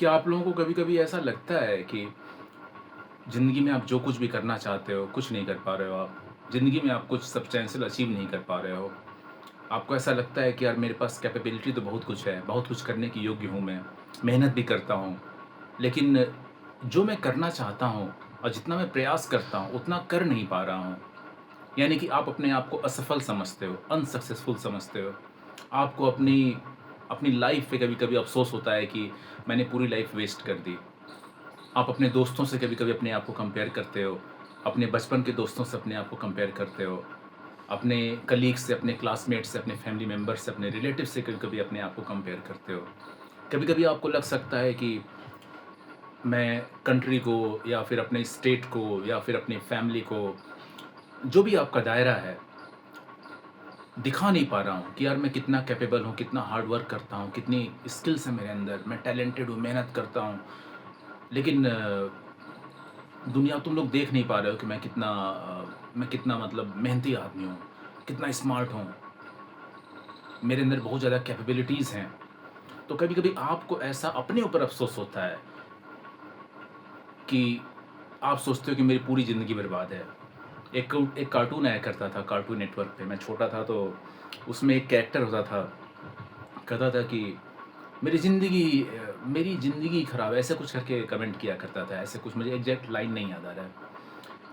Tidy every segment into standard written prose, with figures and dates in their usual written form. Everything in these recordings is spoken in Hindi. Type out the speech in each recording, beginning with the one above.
क्या आप लोगों को कभी-कभी ऐसा लगता है कि ज़िंदगी में आप जो कुछ भी करना चाहते हो, कुछ नहीं कर पा रहे हो आप? ज़िंदगी में आप कुछ सब्सटेंशियल अचीव नहीं कर पा रहे हो। आपको ऐसा लगता है कि यार मेरे पास कैपेबिलिटी तो बहुत कुछ है, बहुत कुछ करने की योग्य हूँ मैं, मेहनत भी करता हूँ। लेकिन जो मैं करना चाहता हूँ और जितना मैं प्रयास करता हूँ, उतना कर नहीं पा रहा हूँ। यानी कि आप अपने आप को असफल समझते हो, अनसक्सेसफुल समझते हो। आपको अपनी अपनी लाइफ़ पे कभी-कभी अफ़सोस होता है कि मैंने पूरी लाइफ़ वेस्ट कर दी। आप अपने दोस्तों से कभी-कभी अपने आप को कंपेयर करते हो, अपने बचपन के दोस्तों से अपने आप को कंपेयर करते हो, अपने कलीग्स से, अपने क्लासमेट्स से, अपने फैमिली मेंबर्स से, अपने रिलेटिव्स से कभी-कभी अपने आप को कंपेयर करते हो। कभी-कभी आपको लग सकता है कि मैं कंट्री को या फिर अपने स्टेट को या फिर अपनी फैमिली को, जो भी आपका दायरा है, दिखा नहीं पा रहा हूँ कि यार मैं कितना कैपेबल हूँ, कितना हार्ड वर्क करता हूँ, कितनी स्किल्स है मेरे अंदर, मैं टैलेंटेड हूँ, मेहनत करता हूँ। लेकिन दुनिया तुम लोग देख नहीं पा रहे हो कि मैं कितना मतलब मेहनती आदमी हूँ, कितना स्मार्ट हूँ, मेरे अंदर बहुत ज़्यादा कैपेबिलिटीज़ हैं। तो कभी-कभी आपको ऐसा अपने ऊपर अफ़सोस होता है कि आप सोचते हो कि मेरी पूरी ज़िंदगी बर्बाद है। एक कार्टून आया करता था कार्टून नेटवर्क पे, मैं छोटा था तो उसमें एक कैरेक्टर होता था, कहता था कि मेरी ज़िंदगी खराब है, ऐसा कुछ करके कमेंट किया करता था, ऐसे कुछ मुझे एग्ज़ैक्ट लाइन नहीं याद आ रहा है।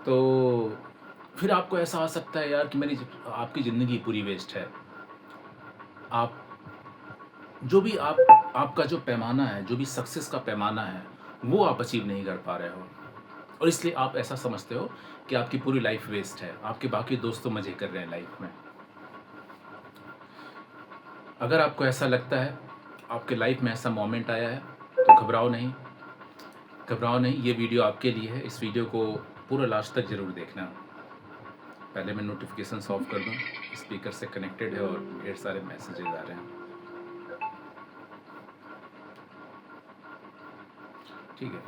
तो फिर आपको ऐसा आ सकता है यार कि आपकी ज़िंदगी पूरी वेस्ट है। आप जो भी आप आपका जो पैमाना है, जो भी सक्सेस का पैमाना है, वो आप अचीव नहीं कर पा रहे हो और इसलिए आप ऐसा समझते हो कि आपकी पूरी लाइफ़ वेस्ट है, आपके बाकी दोस्त तो मज़े कर रहे हैं लाइफ़ में। अगर आपको ऐसा लगता है, आपके लाइफ़ में ऐसा मोमेंट आया है, तो घबराओ नहीं, ये वीडियो आपके लिए है। इस वीडियो को पूरा लास्ट तक ज़रूर देखना। पहले मैं नोटिफ़िकेशंस ऑफ कर दूँ, स्पीकर से कनेक्टेड है और ढेर सारे मैसेजेस आ रहे हैं। ठीक है,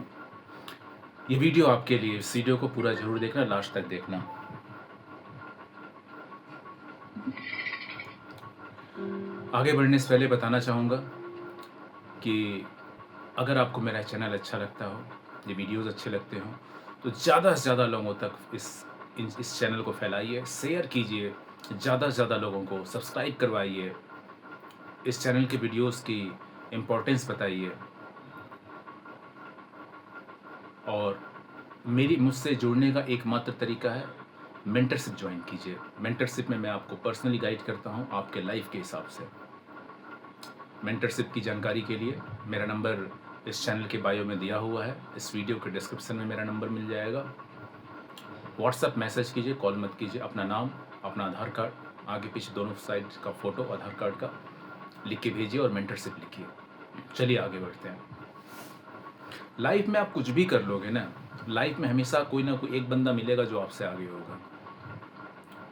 ये वीडियो आपके लिए, इस वीडियो को पूरा ज़रूर देखना, लास्ट तक देखना। आगे बढ़ने से पहले बताना चाहूँगा कि अगर आपको मेरा चैनल अच्छा लगता हो, ये वीडियोज़ अच्छे लगते हों, तो ज़्यादा से ज़्यादा लोगों तक इस चैनल को फैलाइए, शेयर कीजिए, ज़्यादा से ज़्यादा लोगों को सब्सक्राइब करवाइए, इस चैनल के वीडियोज़ की इम्पोर्टेंस बताइए और मेरी मुझसे जुड़ने का एकमात्र तरीका है, मेंटरशिप जॉइन कीजिए। मेंटरशिप में मैं आपको पर्सनली गाइड करता हूँ आपके लाइफ़ के हिसाब से। मेंटरशिप की जानकारी के लिए मेरा नंबर इस चैनल के बायो में दिया हुआ है, इस वीडियो के डिस्क्रिप्शन में मेरा नंबर मिल जाएगा। व्हाट्सएप मैसेज कीजिए, कॉल मत कीजिए। अपना नाम, अपना आधार कार्ड, आगे पीछे दोनों साइड का फ़ोटो आधार कार्ड का लिख के भेजिए और मेंटरशिप लिखिए। चलिए आगे बढ़ते हैं। लाइफ में आप कुछ भी कर लोगे ना, लाइफ में हमेशा कोई ना कोई एक बंदा मिलेगा जो आपसे आगे होगा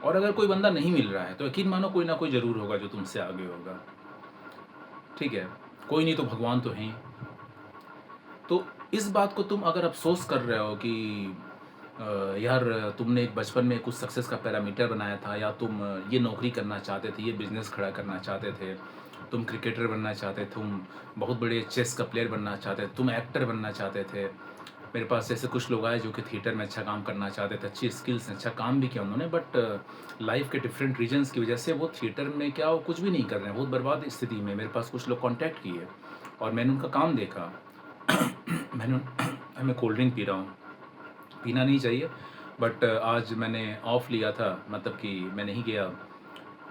और अगर कोई बंदा नहीं मिल रहा है तो यकीन मानो कोई ना कोई ज़रूर होगा जो तुमसे आगे होगा। ठीक है? कोई नहीं तो भगवान तो हैं ही। तो इस बात को तुम अगर अफ़सोस कर रहे हो कि यार तुमने एक बचपन में कुछ सक्सेस का पैरामीटर बनाया था या तुम ये नौकरी करना चाहते थे, ये बिज़नेस खड़ा करना चाहते थे, तुम क्रिकेटर बनना चाहते थे, तुम बहुत बड़े चेस का प्लेयर बनना चाहते थे, तुम एक्टर बनना चाहते थे। मेरे पास ऐसे कुछ लोग आए जो कि थिएटर में अच्छा काम करना चाहते थे, अच्छी स्किल्स हैं, अच्छा काम भी किया उन्होंने बट लाइफ़ के डिफरेंट रीज़न्स की वजह से वो थिएटर में क्या वो कुछ भी नहीं कर रहे हैं, बहुत बर्बाद स्थिति में। मेरे पास कुछ लोग कॉन्टैक्ट किए और मैंने उनका काम देखा। मैंने मैं कोल्ड ड्रिंक पी रहा हूँ, पीना नहीं चाहिए बट आज मैंने ऑफ लिया था, मतलब कि मैं नहीं गया,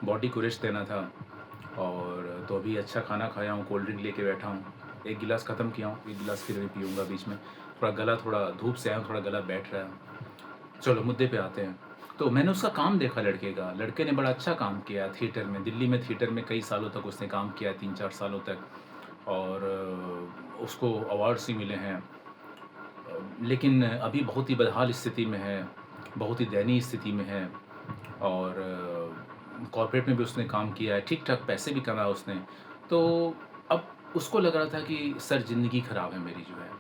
बॉडी को रेस्ट देना था और तो अभी अच्छा खाना खाया हूँ, कोल्ड ड्रिंक लेके बैठा हूँ। एक गिलास ख़त्म किया हूँ, एक गिलास फिर भी पीऊँगा बीच में। थोड़ा धूप से आया हूँ, थोड़ा गला बैठ रहा है। चलो मुद्दे पे आते हैं। तो मैंने उसका काम देखा लड़के का, लड़के ने बड़ा अच्छा काम किया थिएटर में, दिल्ली में थिएटर में कई सालों तक उसने काम किया, 3-4 सालों तक और उसको अवार्ड्स भी मिले हैं। लेकिन अभी बहुत ही बदहाल स्थिति में है, बहुत ही दयनीय स्थिति में है और कॉर्पोरेट में भी उसने काम किया है, ठीक-ठाक पैसे भी कमाए उसने। तो अब उसको लग रहा था कि सर ज़िंदगी ख़राब है मेरी जो है।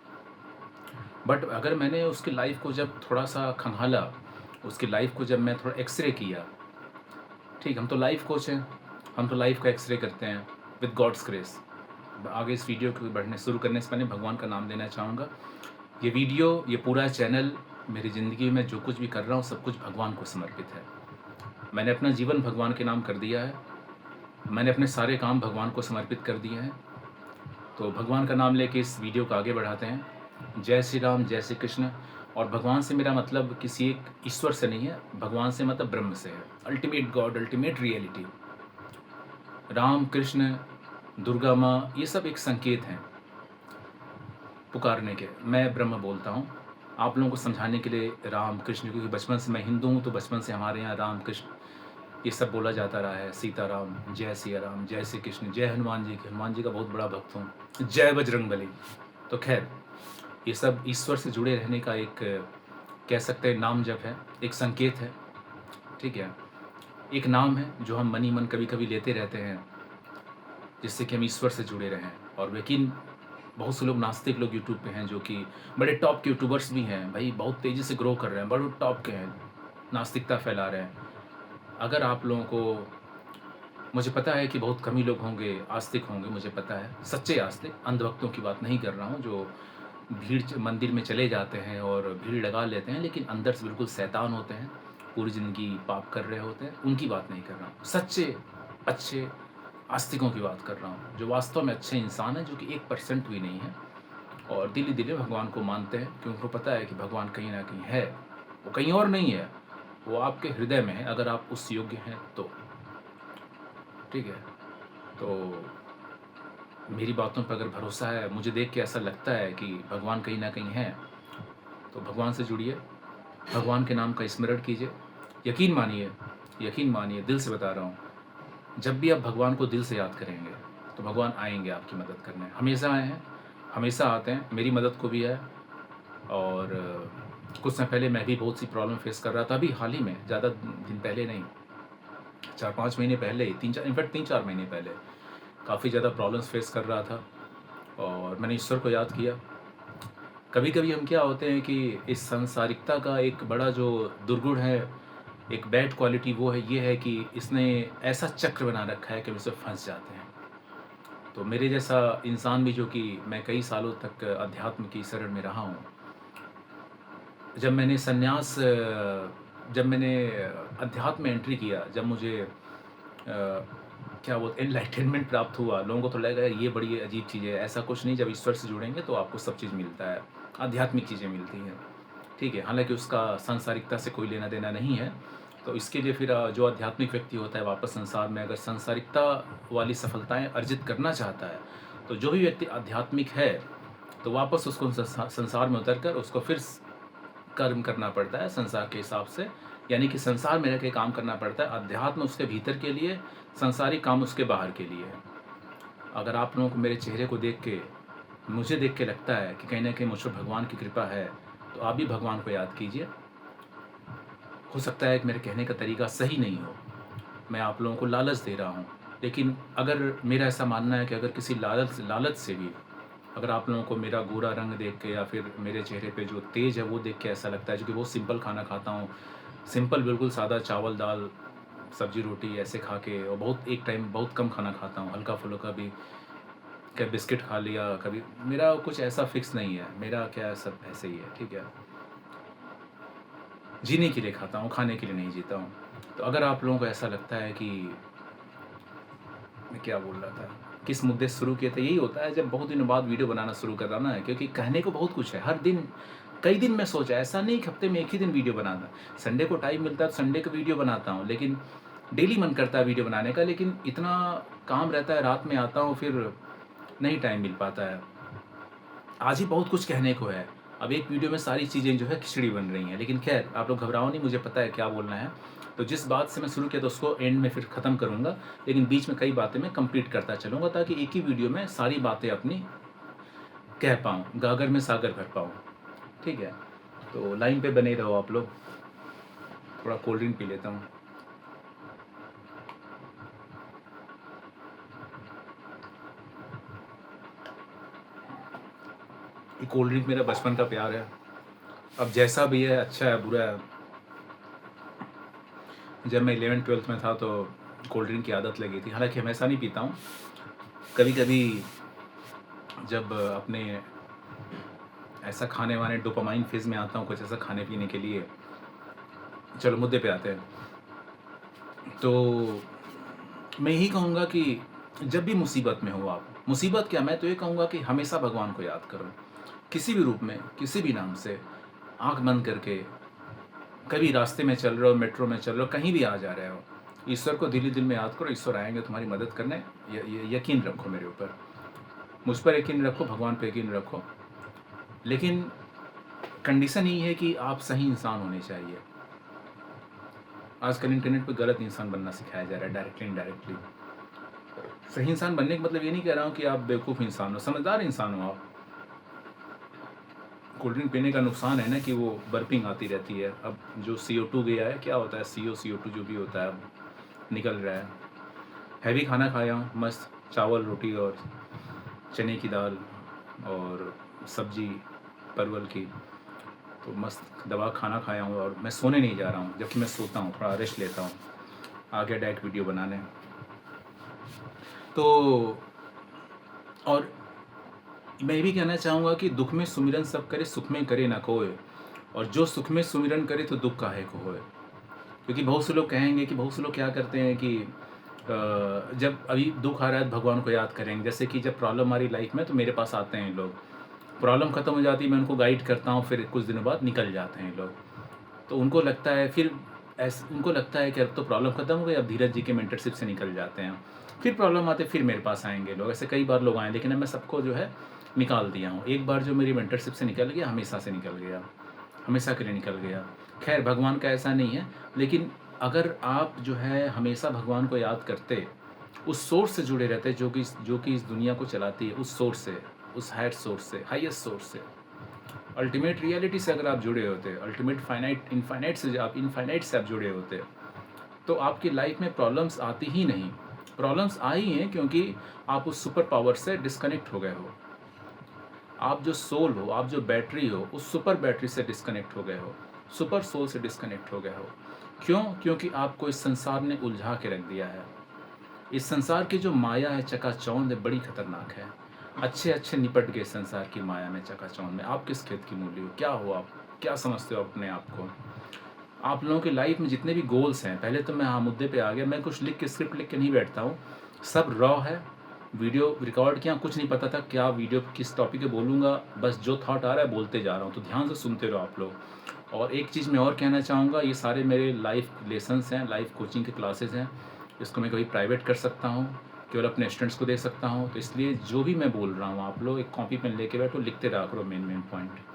बट अगर मैंने उसकी लाइफ़ को जब थोड़ा-सा खंगाला, उसकी लाइफ़ को जब मैं थोड़ा एक्स-रे किया, ठीक, हम तो लाइफ़ कोच हैं, हम तो लाइफ़ का एक्स-रे करते हैं विद गॉड्स ग्रेस। आगे इस वीडियो को बढ़ने शुरू करने से पहले भगवान का नाम लेना चाहूँगा। ये वीडियो, ये पूरा चैनल, मेरी ज़िंदगी में जो कुछ भी कर रहा हूँ सब कुछ भगवान को समर्पित है। मैंने अपना जीवन भगवान के नाम कर दिया है। मैंने अपने सारे काम भगवान को समर्पित कर दिए हैं। तो भगवान का नाम लेके इस वीडियो को आगे बढ़ाते हैं। जय श्री राम, जय श्री कृष्ण। और भगवान से मेरा मतलब किसी एक ईश्वर से नहीं है, भगवान से मतलब ब्रह्म से है। Ultimate God, ultimate reality. Ram, Krishna, Durga माँ, ये सब एक संकेत हैं पुकारने के। मैं ब्रह्म बोलता हूँ आप लोगों को समझाने के लिए राम कृष्ण, क्योंकि बचपन से मैं हिंदू हूँ तो बचपन से हमारे यहाँ राम कृष्ण ये सब बोला जाता रहा है। सीताराम, जय सिया राम, जय श्री कृष्ण, जय हनुमान जी की, हनुमान जी का बहुत बड़ा भक्त हूँ, जय बजरंगबली। तो खैर ये सब ईश्वर से जुड़े रहने का एक कह सकते हैं नाम जप है, एक संकेत है, ठीक है। एक नाम है जो हम मनी मन कभी कभी लेते रहते हैं जिससे कि हम ईश्वर से जुड़े रहें। और लेकिन बहुत से लोग नास्तिक लोग यूट्यूब पे हैं जो कि बड़े टॉप के यूट्यूबर्स भी हैं भाई, बहुत तेज़ी से ग्रो कर रहे हैं, बड़े टॉप के हैं, नास्तिकता फैला रहे हैं। अगर आप लोगों को, मुझे पता है कि बहुत कम ही लोग होंगे आस्तिक होंगे, मुझे पता है, सच्चे आस्तिक, अंधभक्तों की बात नहीं कर रहा हूँ जो मंदिर में चले जाते हैं और भीड़ लगा लेते हैं लेकिन अंदर से बिल्कुल शैतान होते हैं, पूरी ज़िंदगी पाप कर रहे होते हैं, उनकी बात नहीं कर रहा हूँ। सच्चे अच्छे आस्तिकों की बात कर रहा हूँ जो वास्तव में अच्छे इंसान हैं, जो कि 1% भी नहीं है और दिल ही दिल में भगवान को मानते हैं, क्योंकि उनको पता है कि भगवान कहीं ना कहीं है, वो कहीं और नहीं है, वो आपके हृदय में है अगर आप उस योग्य हैं तो, ठीक है। तो मेरी बातों पर अगर भरोसा है, मुझे देख के ऐसा लगता है कि भगवान कहीं ना कहीं है, तो भगवान से जुड़िए, भगवान के नाम का स्मरण कीजिए। यकीन मानिए, यकीन मानिए, दिल से बता रहा हूँ, जब भी आप भगवान को दिल से याद करेंगे तो भगवान आएंगे आपकी मदद करने। हमेशा आए हैं, हमेशा आते हैं, मेरी मदद को भी है। और कुछ समय पहले मैं भी बहुत सी प्रॉब्लम फेस कर रहा था, अभी हाल ही में, ज़्यादा दिन पहले नहीं, 4-5 महीने पहले, 3-4 महीने पहले काफ़ी ज़्यादा प्रॉब्लम्स फेस कर रहा था और मैंने ईश्वर को याद किया। कभी कभी हम क्या होते हैं कि इस सांसारिकता का एक बड़ा जो दुर्गुण है, एक बैड क्वालिटी, वो है, ये है कि इसने ऐसा चक्र बना रखा है कि हम इसमें फंस जाते हैं। तो मेरे जैसा इंसान भी, जो कि मैं कई सालों तक अध्यात्म की शरण में रहा हूँ, जब मैंने जब मैंने अध्यात्म में एंट्री किया, जब मुझे क्या बोलते एनलाइटनमेंट प्राप्त हुआ, लोगों को तो लगा ये बड़ी अजीब चीज़ है, ऐसा कुछ नहीं। जब ईश्वर से जुड़ेंगे तो आपको सब चीज़ मिलता है, आध्यात्मिक चीज़ें मिलती हैं, ठीक है। हालांकि उसका सांसारिकता से कोई लेना देना नहीं है। तो इसके लिए फिर जो आध्यात्मिक व्यक्ति होता है, वापस संसार में अगर सांसारिकता वाली सफलताएं अर्जित करना चाहता है, तो जो भी व्यक्ति आध्यात्मिक है तो वापस उसको संसार में उतर कर उसको फिर कर्म करना पड़ता है संसार के हिसाब से, यानी कि संसार में रह के काम करना पड़ता है। अध्यात्म उसके भीतर के लिए, संसारिक काम उसके बाहर के लिए है। अगर आप लोगों को मेरे चेहरे को देख के, मुझे देख के लगता है कि कहीं ना कहीं मुझ पर भगवान की कृपा है, तो आप भी भगवान को याद कीजिए। हो सकता है कि मेरे कहने का तरीका सही नहीं हो, मैं आप लोगों को लालच दे रहा हूँ, लेकिन अगर मेरा ऐसा मानना है कि अगर किसी लालच से भी, अगर आप लोगों को मेरा गोरा रंग देख के या फिर मेरे चेहरे पे जो तेज है वो देख के ऐसा लगता है, जो कि बहुत सिंपल खाना खाता हूँ, सिंपल बिल्कुल सादा चावल दाल सब्जी रोटी ऐसे खा के, और बहुत एक टाइम बहुत कम खाना खाता हूँ, हल्का फुल्का भी, क्या बिस्किट खा लिया कभी, मेरा कुछ ऐसा फिक्स नहीं है, मेरा क्या सब ऐसे ही है, ठीक है। जीने के लिए खाता हूँ, खाने के लिए नहीं जीता हूँ। तो अगर आप लोगों को ऐसा लगता है कि, मैं क्या बोल रहा था, किस मुद्दे से शुरू किए थे, यही होता है जब बहुत दिनों बाद वीडियो बनाना शुरू कराना है, क्योंकि कहने को बहुत कुछ है। हर दिन, कई दिन मैं सोचा, ऐसा नहीं कि हफ्ते में एक ही दिन वीडियो बनाता, संडे को टाइम मिलता है तो संडे को वीडियो बनाता हूँ, लेकिन डेली मन करता है वीडियो बनाने का, लेकिन इतना काम रहता है, रात में आता हूँ फिर नहीं टाइम मिल पाता है। आज ही बहुत कुछ कहने को है, अब एक वीडियो में सारी चीज़ें जो है खिचड़ी बन रही हैं, लेकिन खैर आप लोग घबराओ नहीं, मुझे पता है क्या बोलना है। तो जिस बात से मैं शुरू किया तो उसको एंड में फिर ख़त्म करूँगा, लेकिन बीच में कई बातें मैं कंप्लीट करता चलूँगा, ताकि एक ही वीडियो में सारी बातें अपनी कह पाऊँ, गागर में सागर भर पाऊँ, ठीक है। तो लाइन पे बने रहो आप लोग, थोड़ा कोल्ड ड्रिंक पी लेता हूँ। ये कोल्ड ड्रिंक मेरा बचपन का प्यार है, अब जैसा भी है, अच्छा है बुरा है। जब मैं 11th-12th में था तो कोल्ड ड्रिंक की आदत लगी थी, हालांकि हमेशा नहीं पीता हूँ, कभी कभी जब अपने ऐसा खाने वाने डोपामाइन फेज़ में आता हूँ, कुछ ऐसा खाने पीने के लिए। चलो मुद्दे पे आते हैं। तो मैं यही कहूँगा कि जब भी मुसीबत में हो आप, मुसीबत क्या, मैं तो ये कहूँगा कि हमेशा भगवान को याद करो, किसी भी रूप में, किसी भी नाम से, आँख बंद करके। कभी रास्ते में चल रहे हो, मेट्रो में चल रहे हो, कहीं भी आ जा रहे हो, ईश्वर को दिल ही दिल में याद करो। ईश्वर आएंगे तुम्हारी मदद करने। यकीन रखो मेरे ऊपर, मुझ पर यकीन रखो, भगवान पर यकीन रखो। लेकिन कंडीशन यही है कि आप सही इंसान होने चाहिए। आजकल इंटरनेट पे गलत इंसान बनना सिखाया जा रहा है, डायरेक्टली इनडायरेक्टली। सही इंसान बनने का मतलब ये नहीं कह रहा हूँ कि आप बेवकूफ़ इंसान हो, समझदार इंसान हो आप। कोल्ड ड्रिंक पीने का नुकसान है ना कि वो बर्पिंग आती रहती है। अब जो CO2 गया है, क्या होता है, CO2 जो भी होता है अब निकल रहा है। हैवी खाना खाया हूँ, मस्त चावल रोटी और चने की दाल और सब्जी परवल की, तो मस्त दबा खाना खाया हूँ। और मैं सोने नहीं जा रहा हूँ, जबकि मैं सोता हूँ, थोड़ा रेस्ट लेता हूँ। आ गया डाइट वीडियो बनाने। तो और मैं ये भी कहना चाहूँगा कि दुख में सुमिरन सब करे, सुख में करे ना कोय। और जो सुख में सुमिरन करे तो दुख काहे को होए। क्योंकि बहुत से लोग कहेंगे कि बहुत से लोग क्या करते हैं कि जब अभी दुख आ रहा है तो भगवान को याद करेंगे। जैसे कि जब प्रॉब्लम आ रही लाइफ में तो मेरे पास आते हैं लोग, प्रॉब्लम ख़त्म हो जाती है, मैं उनको गाइड करता हूँ, फिर कुछ दिनों बाद निकल जाते हैं लोग। तो उनको लगता है फिर उनको लगता है कि अब तो प्रॉब्लम ख़त्म हो गई, अब धीरज जी के मेंटरशिप से निकल जाते हैं। फिर प्रॉब्लम आते फिर मेरे पास आएंगे लोग। ऐसे कई बार लोग आए, लेकिन अब मैं सबको जो है निकाल दिया हूँ। एक बार जो मेरी मेंटरशिप से निकल गया, हमेशा से निकल गया, हमेशा के लिए निकल गया। खैर भगवान का ऐसा नहीं है, लेकिन अगर आप जो है हमेशा भगवान को याद करते, उस सोर्स से जुड़े रहते जो कि इस दुनिया को चलाती है, उस सोर्स से, उस हायर सोर्स से, हाईएस्ट सोर्स से, अल्टीमेट रियलिटी से अगर आप जुड़े होते, अल्टीमेट फाइनाइट इनफाइनाइट से आप इनफाइनाइट से आप जुड़े होते, तो आपकी लाइफ में प्रॉब्लम्स आती ही नहीं। प्रॉब्लम्स आई हैं क्योंकि आप उस सुपर पावर से डिस्कनेक्ट हो गए हो। आप जो सोल हो, आप जो बैटरी हो, उस सुपर बैटरी से डिस्कनेक्ट हो गए हो, सुपर सोल से डिस्कनेक्ट हो गए हो। क्यों? क्योंकि आपको इस संसार ने उलझा के रख दिया है। इस संसार की जो माया है, चकाचौंध है, बड़ी खतरनाक है। अच्छे अच्छे निपट गए संसार की माया में, चकाचौंध में। आप किस खेत की मूली हो? क्या हो आप? क्या समझते हो अपने आप को? आप लोगों की लाइफ में जितने भी गोल्स हैं, पहले तो मैं मुद्दे पे आ गया। मैं कुछ लिख के, स्क्रिप्ट लिख के नहीं बैठता हूँ, सब रॉ है। वीडियो रिकॉर्ड किया, कुछ नहीं पता था क्या वीडियो किस टॉपिक पे बोलूँगा, बस जो थॉट आ रहा है बोलते जा रहा हूँ। तो ध्यान से सुनते रहो आप लोग। और एक चीज़ मैं और कहना चाहूँगा, ये सारे मेरे लाइफ लेसन्स हैं, लाइफ कोचिंग के क्लासेस हैं। इसको मैं कभी प्राइवेट कर सकता हूँ, केवल अपने स्टूडेंट्स को दे सकता हूँ। तो इसलिए जो भी मैं बोल रहा हूँ, आप लोग एक कॉपी पेन लेके बैठो, लिखते रहा करो मेन पॉइंट।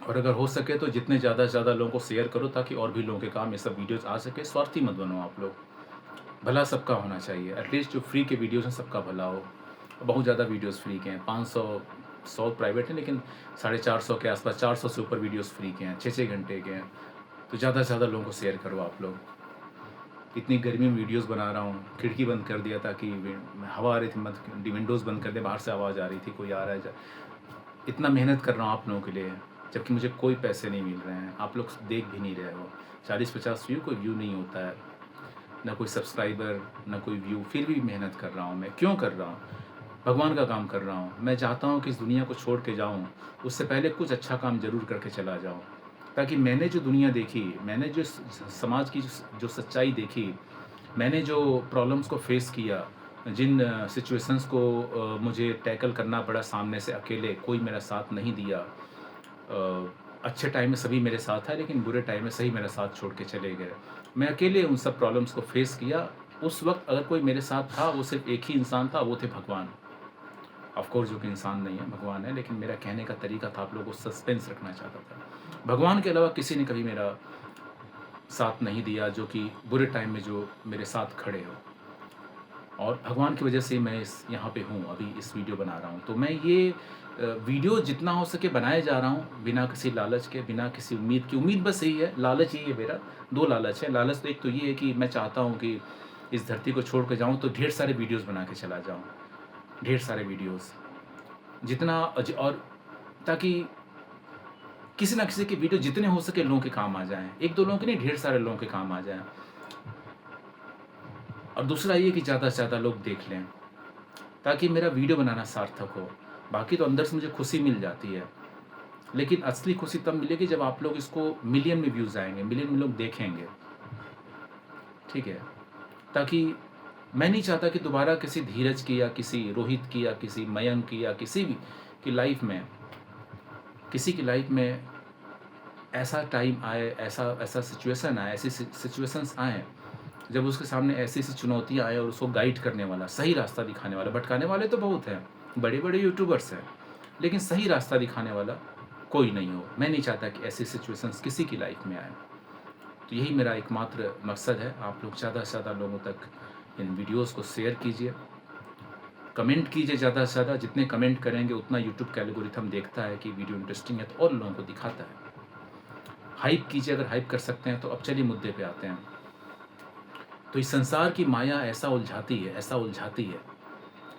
और अगर हो सके तो जितने ज़्यादा से ज़्यादा लोगों को शेयर करो, ताकि और भी लोगों के काम ये सब वीडियोज़ आ सके। स्वार्थी मत बनो आप लोग, भला सबका होना चाहिए। एटलीस्ट जो फ्री के वीडियोज़ हैं सबका भला हो। बहुत ज़्यादा वीडियोज़ फ्री के हैं, 100 प्राइवेट हैं, लेकिन 450 के आसपास, 400 से ऊपर वीडियोज़ फ्री के हैं, 6-6 घंटे के हैं। तो ज़्यादा से ज़्यादा लोगों को शेयर करो आप लोग। इतनी गर्मी में वीडियोज़ बना रहा हूँ, खिड़की बंद कर दिया ताकि हवा आ रही थी, मत विंडोज़ बंद कर दे, बाहर से आवाज़ आ रही थी, कोई आ रहा है। इतना मेहनत कर रहा हूँ आप लोगों के लिए, जबकि मुझे कोई पैसे नहीं मिल रहे हैं। आप लोग देख भी नहीं रहे हो। 40-50 व्यू, कोई व्यू नहीं होता है, ना कोई सब्सक्राइबर, ना कोई व्यू। फिर भी मेहनत कर रहा हूँ मैं। क्यों कर रहा हूँ? भगवान का काम कर रहा हूँ। मैं चाहता हूँ कि इस दुनिया को छोड़ के जाऊँ, उससे पहले कुछ अच्छा काम ज़रूर करके चला जाऊँ, ताकि मैंने जो दुनिया देखी, मैंने जो समाज की जो सच्चाई देखी, मैंने जो प्रॉब्लम्स को फेस किया, जिन सिचुएशंस को मुझे टैकल करना पड़ा सामने से अकेले, कोई मेरा साथ नहीं दिया। अच्छे टाइम में सभी मेरे साथ है, लेकिन बुरे टाइम में सही मेरा साथ छोड़ के चले गए। मैं अकेले उन सब प्रॉब्लम्स को फेस किया। उस वक्त अगर कोई मेरे साथ था, वो सिर्फ एक ही इंसान था, वो थे भगवान। ऑफ कोर्स जो कि इंसान नहीं है, भगवान है, लेकिन मेरा कहने का तरीका था, आप लोगों को सस्पेंस रखना चाहता था। भगवान के अलावा किसी ने कभी मेरा साथ नहीं दिया, जो कि बुरे टाइम में जो मेरे साथ खड़े हो। और भगवान की वजह से मैं यहाँ पे हूँ, अभी इस वीडियो बना रहा हूँ। तो मैं ये वीडियो जितना हो सके बनाए जा रहा हूँ, बिना किसी लालच के, बिना किसी उम्मीद की। उम्मीद बस यही है, लालच यही है मेरा। 2 लालच है। लालच तो एक तो ये है कि मैं चाहता हूँ कि इस धरती को छोड़ के जाऊँ तो ढेर सारे वीडियोज़ बना के चला जाऊँ, ढेर सारे वीडियोज़, जितना और ताकि किसी ना किसी के वीडियो जितने हो सके लोगों के काम आ जाएँ। 1-2 लोगों के नहीं, ढेर सारे लोगों के काम आ जाएँ। और दूसरा ये कि ज़्यादा से ज़्यादा लोग देख लें, ताकि मेरा वीडियो बनाना सार्थक हो। बाकी तो अंदर से मुझे खुशी मिल जाती है, लेकिन असली खुशी तब मिलेगी जब आप लोग इसको मिलियन में व्यूज़ आएँगे, मिलियन में लोग देखेंगे, ठीक है? ताकि मैं नहीं चाहता कि दोबारा किसी धीरज की या किसी रोहित की या किसी मयंक की या किसी भी की लाइफ में, किसी की लाइफ में ऐसा टाइम आए, ऐसा सिचुएशन आए, ऐसी सिचुएशंस आएँ जब उसके सामने ऐसी-ऐसी चुनौतियाँ आएँ और उसको गाइड करने वाला, सही रास्ता दिखाने वाला, भटकाने वाले तो बहुत हैं, बड़े-बड़े यूट्यूबर्स हैं, लेकिन सही रास्ता दिखाने वाला कोई नहीं हो। मैं नहीं चाहता कि ऐसी सिचुएशंस किसी की लाइफ में आएँ। तो यही मेरा एकमात्र मकसद है। आप लोग ज़्यादा से ज़्यादा लोगों तक इन वीडियोज़ को शेयर कीजिए, कमेंट कीजिए ज़्यादा से ज़्यादा। जितने कमेंट करेंगे उतना यूट्यूब का एल्गोरिथम देखता है कि वीडियो इंटरेस्टिंग है तो और लोगों को दिखाता है। हाइप कीजिए अगर हाइप कर सकते हैं तो। अब चलिए मुद्दे पे आते हैं। तो इस संसार की माया ऐसा उलझाती है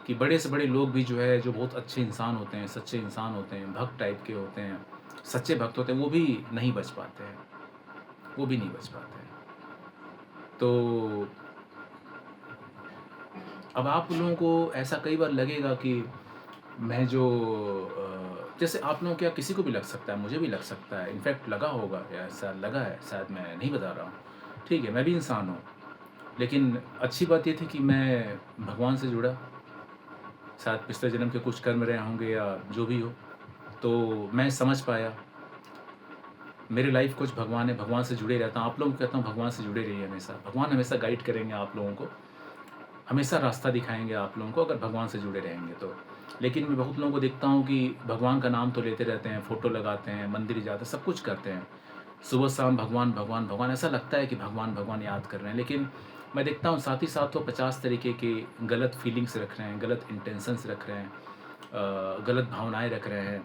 कि बड़े से बड़े लोग भी जो है, जो बहुत अच्छे इंसान होते हैं, सच्चे इंसान होते हैं, भक्त टाइप के होते हैं, सच्चे भक्त होते हैं, वो भी नहीं बच पाते हैं, वो भी नहीं बच पाते हैं। तो अब आप लोगों को ऐसा कई बार लगेगा कि मैं जो जैसे आप लोगों को, क्या किसी को भी लग सकता है, मुझे भी लग सकता है, इनफैक्ट लगा होगा या ऐसा लगा है, शायद मैं नहीं बता रहा हूँ, ठीक है, मैं भी इंसान हूँ। लेकिन अच्छी बात ये थी कि मैं भगवान से जुड़ा, शायद पिछले जन्म के कुछ कर्म रहे होंगे या जो भी हो, तो मैं समझ पाया मेरी लाइफ कुछ भगवान है, भगवान से जुड़े रहता हूँ। आप लोगों को कहता हूँ भगवान से जुड़े रहिए हमेशा। भगवान हमेशा गाइड करेंगे आप लोगों को, हमेशा रास्ता दिखाएँगे आप लोगों को अगर भगवान से जुड़े रहेंगे तो। लेकिन मैं बहुत लोगों को देखता हूँ कि भगवान का नाम तो लेते रहते हैं, फ़ोटो लगाते हैं, मंदिर जाते हैं, सब कुछ करते हैं। सुबह शाम भगवान, भगवान, भगवान, ऐसा लगता है कि भगवान, भगवान याद कर रहे हैं। लेकिन मैं देखता हूँ साथ ही साथ वो 50 तरीके के गलत फीलिंग्स रख रहे हैं, गलत इंटेंशंस रख रहे हैं, गलत भावनाएँ रख रहे हैं,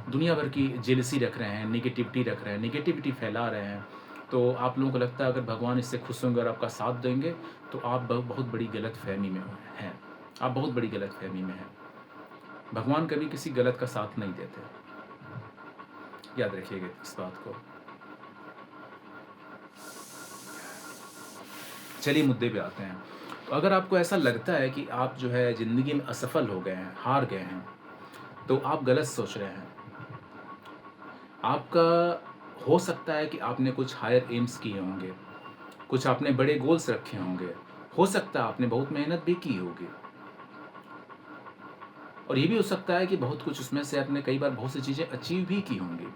दुनिया भर की जेलसी रख रहे हैं, नेगेटिविटी रख रहे हैं, नेगेटिविटी फैला रहे हैं। तो आप लोगों को लगता है अगर भगवान इससे खुश होंगे और आपका साथ देंगे, तो आप बहुत बड़ी गलतफ़हमी में हैं। आप बहुत बड़ी गलतफ़हमी में हैं। भगवान कभी किसी गलत का साथ नहीं देते। याद रखिएगा इस बात को। चलिए मुद्दे पे आते हैं। तो अगर आपको ऐसा लगता है कि आप जो है ज़िंदगी में असफल हो गए हैं, हार गए हैं, तो आप गलत सोच रहे हैं। आपका हो सकता है कि आपने कुछ हायर एम्स किए होंगे, कुछ आपने बड़े गोल्स रखे होंगे, हो सकता है आपने बहुत मेहनत भी की होगी। और ये भी हो सकता है कि बहुत कुछ उसमें से आपने कई बार बहुत सी चीज़ें अचीव भी की होंगी।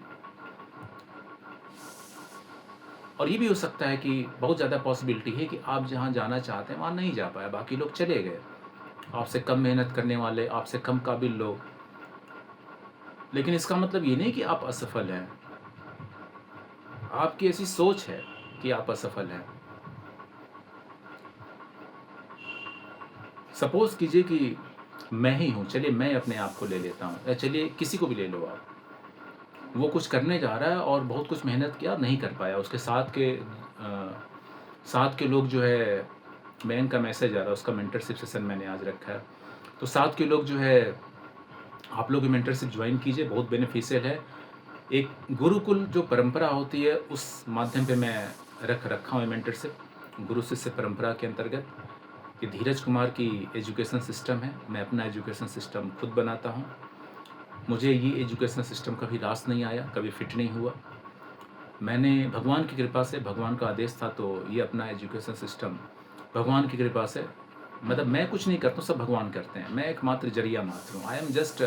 और ये भी हो सकता है कि बहुत ज़्यादा पॉसिबिलिटी है कि आप जहाँ जाना चाहते हैं वहाँ नहीं जा पाए, बाकी लोग चले गए। आपसे कम मेहनत करने वाले, आपसे कम काबिल लोग। लेकिन इसका मतलब ये नहीं कि आप असफल हैं। आपकी ऐसी सोच है कि आप असफल हैं। सपोज़ कीजिए कि मैं ही हूँ, चलिए मैं अपने आप को ले लेता हूँ, या चलिए किसी को भी ले लो आप। वो कुछ करने जा रहा है और बहुत कुछ मेहनत किया, नहीं कर पाया। उसके साथ के लोग जो है, बैंक का मैसेज आ रहा है, उसका मेंटरशिप सेशन मैंने आज रखा है। तो साथ के लोग जो है, आप लोग मेंटरशिप ज्वाइन कीजिए, बहुत बेनिफिशियल है। एक गुरुकुल जो परंपरा होती है, उस माध्यम पे मैं रखा हूँ मेंटरशिप, गुरु शिष्य परंपरा के अंतर्गत। ये धीरज कुमार की एजुकेशन सिस्टम है। मैं अपना एजुकेशन सिस्टम खुद बनाता हूँ। मुझे ये एजुकेशन सिस्टम कभी रास नहीं आया, कभी फिट नहीं हुआ। मैंने भगवान की कृपा से, भगवान का आदेश था, तो ये अपना एजुकेशन सिस्टम भगवान की कृपा से, मतलब मैं कुछ नहीं करता हूँ, सब भगवान करते हैं। मैं एक मात्र जरिया मात्र हूँ। I am just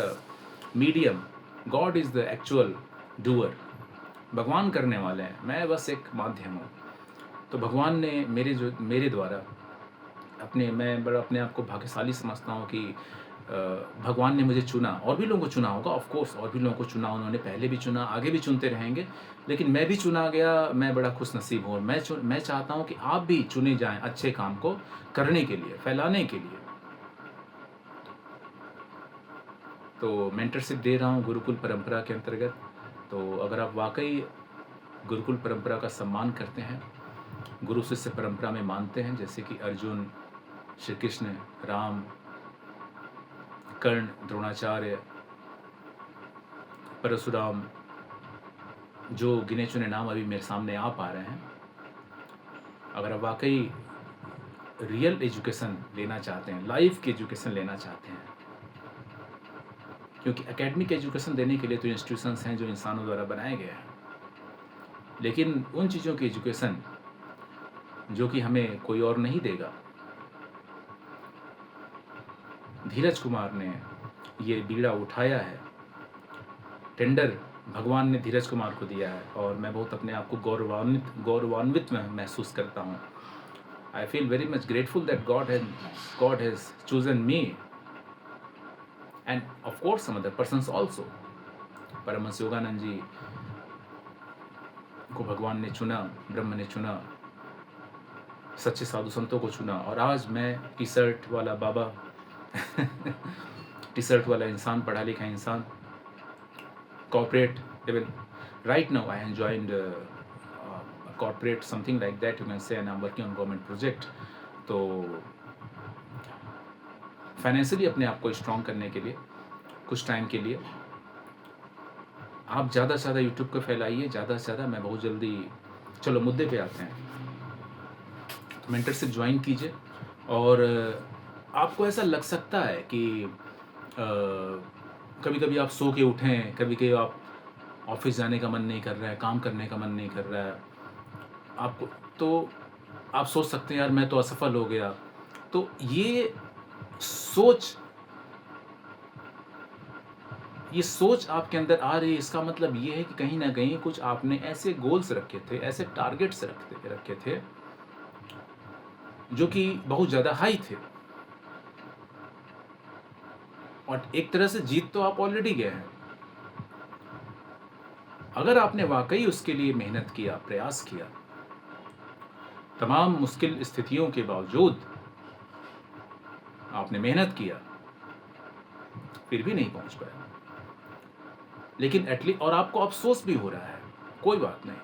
medium. God is the actual doer. भगवान करने वाले हैं, मैं बस एक माध्यम हूँ। तो भगवान ने मेरे द्वारा मैं बड़ा अपने आप को भाग्यशाली समझता हूँ कि भगवान ने मुझे चुना। और भी लोगों को चुना होगा, ऑफ कोर्स, और भी लोगों को चुना, उन्होंने पहले भी चुना, आगे भी चुनते रहेंगे, लेकिन मैं भी चुना गया। मैं बड़ा खुशनसीब हूँ। और मैं चाहता हूँ कि आप भी चुने जाएँ अच्छे काम को करने के लिए, फैलाने के लिए। तो मेंटरशिप दे रहा हूँ गुरुकुल परंपरा के अंतर्गत। तो अगर आप वाकई गुरुकुल परंपरा का सम्मान करते हैं, गुरु शिष्य परंपरा में मानते हैं, जैसे कि अर्जुन, श्री कृष्ण, राम, कर्ण, द्रोणाचार्य, परशुराम, जो गिने चुने नाम अभी मेरे सामने आ पा रहे हैं, अगर आप वाकई रियल एजुकेशन लेना चाहते हैं, लाइफ की एजुकेशन लेना चाहते हैं, क्योंकि एकेडमिक एजुकेशन देने के लिए तो इंस्टीट्यूशंस हैं जो इंसानों द्वारा बनाए गए हैं, लेकिन उन चीज़ों की एजुकेशन जो कि हमें कोई और नहीं देगा, धीरज कुमार ने ये बीड़ा उठाया है, टेंडर भगवान ने धीरज कुमार को दिया है, और मैं बहुत अपने आप को गौरवान्वित महसूस करता हूँ। I feel very much grateful that God has chosen me and of course some other persons also. Paramahansa Yogananda ji को भगवान ने चुना, ब्रह्म ने चुना, सच्चे साधु संतों को चुना, और आज मैं टी शर्ट वाला बाबा टी शर्ट वाला इंसान, पढ़ा लिखा इंसान, corporate, even right now I have joined a corporate, something like that you can say, and I'm working on government project. तो फाइनेंशियली अपने आप को स्ट्रॉन्ग करने के लिए कुछ टाइम के लिए आप ज़्यादा से ज़्यादा यूट्यूब को फैलाइए, ज़्यादा से ज़्यादा। मैं बहुत जल्दी, चलो मुद्दे पे आते हैं, तो मेंटरशिप ज्वाइन कीजिए। और आपको ऐसा लग सकता है कि कभी कभी आप सो के उठें, कभी कभी आप ऑफिस जाने का मन नहीं कर रहा है, काम करने का मन नहीं कर रहा है आपको, तो आप सोच सकते हैं यार मैं तो असफल हो गया। तो ये सोच आपके अंदर आ रही है, इसका मतलब ये है कि कहीं ना कहीं कुछ आपने ऐसे गोल्स रखे थे, ऐसे टारगेट्स रखे थे जो कि बहुत ज़्यादा हाई थे, और एक तरह से जीत तो आप ऑलरेडी गए हैं। अगर आपने वाकई उसके लिए मेहनत किया, प्रयास किया, तमाम मुश्किल स्थितियों के बावजूद आपने मेहनत किया, फिर भी नहीं पहुंच पाया, लेकिन एटलीस्ट, और आपको अफसोस भी हो रहा है, कोई बात नहीं।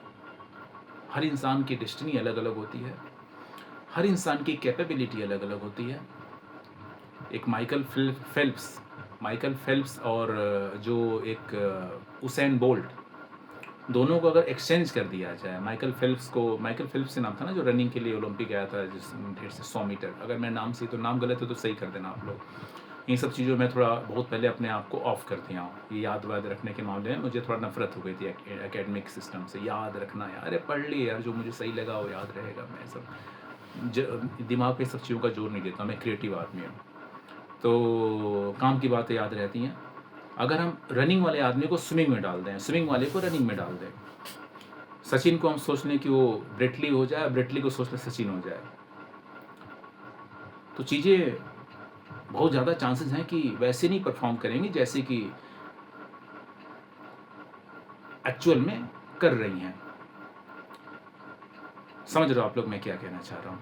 हर इंसान की डेस्टिनी अलग अलग होती है, हर इंसान की कैपेबिलिटी अलग अलग होती है। एक माइकल फेल्प्स और जो एक उसैन बोल्ट, दोनों को अगर एक्सचेंज कर दिया जाए, माइकल फेल्प्स से नाम था ना, जो रनिंग के लिए ओलंपिक गया था, जिस ढेर से 100 मीटर, अगर मैं नाम से, तो नाम गलत है तो सही कर देना आप लोग। इन सब चीज़ों में थोड़ा बहुत पहले अपने आप को ऑफ कर दिया हूँ। ये याद रखने के मामले में मुझे थोड़ा नफरत हो गई थी एकेडमिक सिस्टम से। याद रखना यार, अरे पढ़ लिए यार, जो मुझे सही लगा वो याद रहेगा। मैं सब दिमाग पे सब चीज़ों का जोर नहीं देता, मैं क्रिएटिव आदमी हूँ, तो काम की बातें याद रहती हैं। अगर हम रनिंग वाले आदमी को स्विमिंग में डाल दें, स्विमिंग वाले को रनिंग में डाल दें, सचिन को हम सोच लें कि वो ब्रेटली हो जाए, ब्रेटली को सोच लें सचिन हो जाए, तो चीज़ें बहुत ज़्यादा चांसेस हैं कि वैसे नहीं परफॉर्म करेंगी जैसे कि एक्चुअल में कर रही हैं। समझ रहे हो आप लोग मैं क्या कहना चाह रहा हूँ।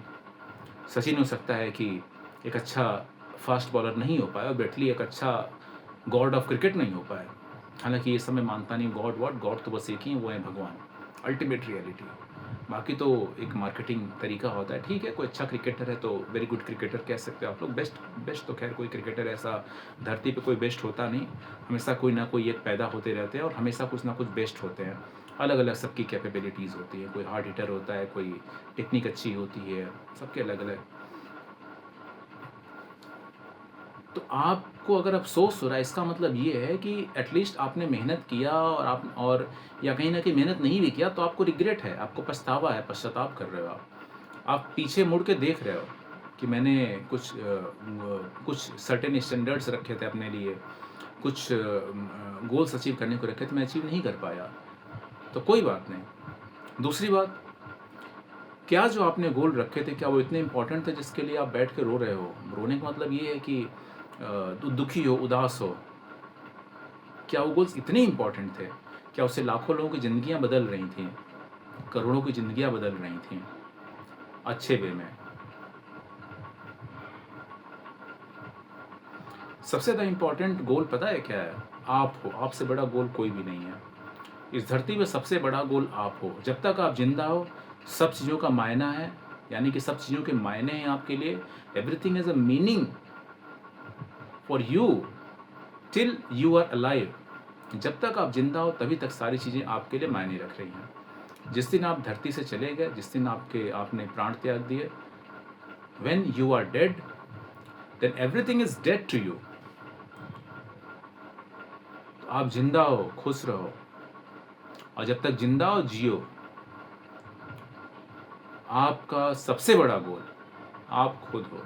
सचिन हो सकता है कि एक अच्छा फास्ट बॉलर नहीं हो पाया, और ब्रेटली एक अच्छा गॉड ऑफ क्रिकेट नहीं हो पाया। हालांकि ये सब मैं मानता नहीं, गॉड तो बस एक ही, वो है भगवान, अल्टीमेट रियलिटी। बाकी तो एक मार्केटिंग तरीका होता है। ठीक है, कोई अच्छा क्रिकेटर है तो वेरी गुड क्रिकेटर कह सकते हो आप लोग। बेस्ट तो खैर कोई क्रिकेटर ऐसा धरती पे कोई बेस्ट होता नहीं, हमेशा कोई ना कोई एक पैदा होते रहते हैं, और हमेशा कुछ ना कुछ बेस्ट होते हैं। अलग अलग सबकी कैपेबिलिटीज़ होती है, कोई हार्ड हिटर होता है, कोई टेक्निक अच्छी होती है, सबके अलग अलग। तो आपको अगर अफसोस हो रहा है, इसका मतलब ये है कि एटलीस्ट आपने मेहनत किया, और या कहीं ना कहीं मेहनत नहीं भी किया तो आपको रिग्रेट है, आपको पछतावा है, पश्चाताप कर रहे हो। आप पीछे मुड़ के देख रहे हो कि मैंने कुछ सर्टेन स्टैंडर्ड्स रखे थे अपने लिए, कुछ गोल्स अचीव करने को रखे थे, मैं अचीव नहीं कर पाया, तो कोई बात नहीं। दूसरी बात, क्या जो आपने गोल रखे थे, क्या वो इतने इंपॉर्टेंट थे जिसके लिए आप बैठ के रो रहे हो? रोने का मतलब ये है कि दुखी हो, उदास हो। क्या वो गोल्स इतने इंपॉर्टेंट थे? क्या उससे लाखों लोगों की ज़िंदगियां बदल रही थीं, करोड़ों की ज़िंदगियां बदल रही थीं, अच्छे वे में? सबसे ज़्यादा इंपॉर्टेंट गोल पता है क्या है? आप हो। आपसे बड़ा गोल कोई भी नहीं है इस धरती पे। सबसे बड़ा गोल आप हो। जब तक आप जिंदा हो, सब चीज़ों का मायना है, यानी कि सब चीज़ों के मायने हैं आपके लिए। Everything has a meaning for you till you are alive. जब तक आप जिंदा हो तभी तक सारी चीज़ें आपके लिए मायने रख रही हैं। जिस दिन आप धरती से चले गए, जिस दिन आपने प्राण त्याग दिए, when you are dead, then everything is dead to you. आप जिंदा हो, खुश रहो, और जब तक जिंदा हो जियो। आपका सबसे बड़ा गोल आप खुद हो।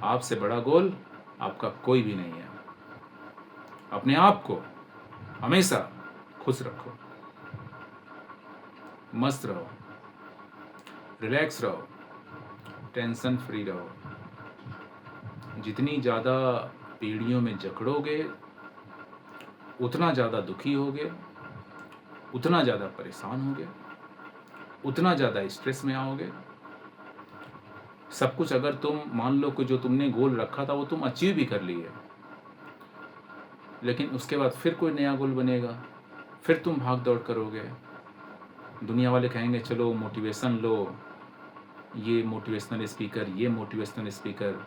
आपसे बड़ा गोल आपका कोई भी नहीं है। अपने आप को हमेशा खुश रखो, मस्त रहो, रिलैक्स रहो, टेंशन फ्री रहो। जितनी ज़्यादा पीढ़ियों में जकड़ोगे उतना ज़्यादा दुखी होगे, उतना ज़्यादा परेशान होगे, उतना ज़्यादा स्ट्रेस में आओगे। सब कुछ अगर तुम मान लो कि जो तुमने गोल रखा था वो तुम अचीव भी कर लिए, लेकिन उसके बाद फिर कोई नया गोल बनेगा, फिर तुम भाग दौड़ करोगे। दुनिया वाले कहेंगे चलो मोटिवेशन लो, ये मोटिवेशनल स्पीकर, ये मोटिवेशनल स्पीकर,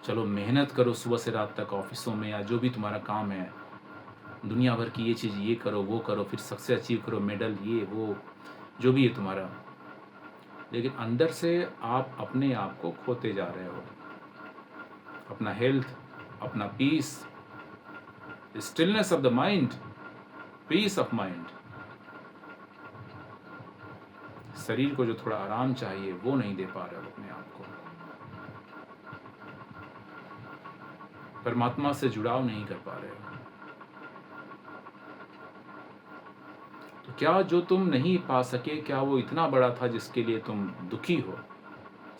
चलो मेहनत करो सुबह से रात तक ऑफिसों में या जो भी तुम्हारा काम है, दुनिया भर की ये चीज़ ये करो वो करो, फिर सक्सेस अचीव करो, मेडल ये वो जो भी है तुम्हारा। लेकिन अंदर से आप अपने आप को खोते जा रहे हो। अपना हेल्थ, अपना peace, stillness of the mind, peace of mind, शरीर को जो थोड़ा आराम चाहिए वो नहीं दे पा रहे हो अपने आप को। परमात्मा से जुड़ाव नहीं कर पा रहे हो। तो क्या जो तुम नहीं पा सके, क्या वो इतना बड़ा था जिसके लिए तुम दुखी हो?